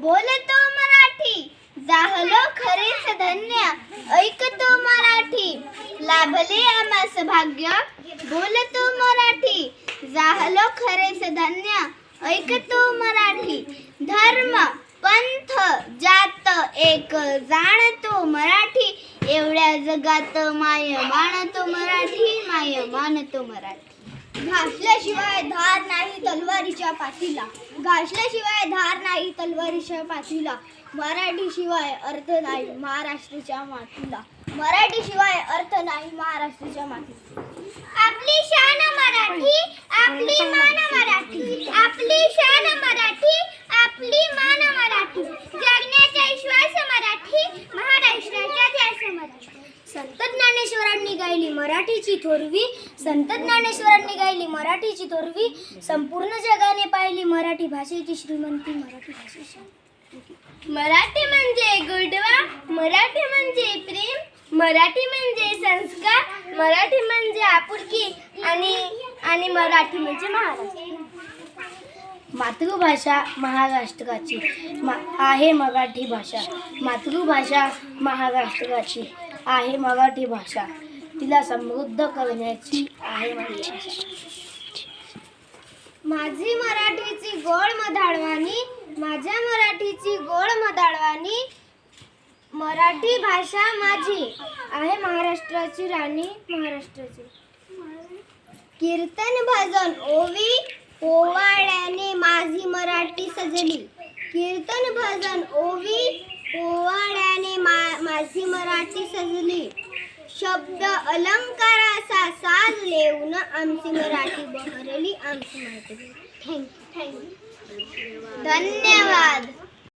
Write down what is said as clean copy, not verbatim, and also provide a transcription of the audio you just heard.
बोलतो मराठी, झालो खरेच धन्य, ऐकतो मराठी, लाभले आम्हास भाग्य. बोलतो मराठी, झालो खरेच धन्य, ऐकतो मराठी, धर्म पंथ जात एक, जाणतो मराठी, एवढ्या जगात माय मानतो मराठी, माय मानतो मराठी. घासल्याशिवाय धार नाही तलवारीच्या पाठीला, घासल्याशिवाय धार नाही तलवारीच्या पाठीला, मराठीशिवाय अर्थ नाही महाराष्ट्राच्या मातीला, मराठीशिवाय अर्थ नाही महाराष्ट्राच्या मातीला. आपली शान मराठी, आपली मान मराठी, आपली शान मराठी, आपली मान मराठी, जगण्याचा विश्वास मराठी, महाराष्ट्राचा ध्यास मराठी. संत ज्ञानेश्वरांनी गायली मराठीची थोरवी, संत ज्ञानेश्वरांनी गायली मराठीची थोरवी, संपूर्ण जगाने पाहिली मराठी भाषेची श्रीमंती, मराठी भाषेची. मराठी म्हणजे गोडवा, मराठी म्हणजे प्रेम, मराठी म्हणजे संस्कार, मराठी म्हणजे आपुलकी आणि मराठी म्हणजे महाराष्ट्र. मातृभाषा महाराष्ट्राची आहे मराठी भाषा, मातृभाषा महाराष्ट्राची आहे मराठी भाषा, तिला समृद्ध करण्याची आहे मराठी भाषा. माझी मराठीची गोड मधाळवाणी, माझ्या मराठीची गोड मधाळवाणी, मराठी भाषा माझी आहे महाराष्ट्राची राणी, महाराष्ट्राची. कीर्तन भजन ओवी पोवाड्याने माझी मराठी सजली, कीर्तन भजन ओवी पोवाड्याने माझी मराठी सजली, शब्द अलंकाराचा साज लेऊन आमची मराठी बहरली, आमची मराठी. थँक्यू. धन्यवाद.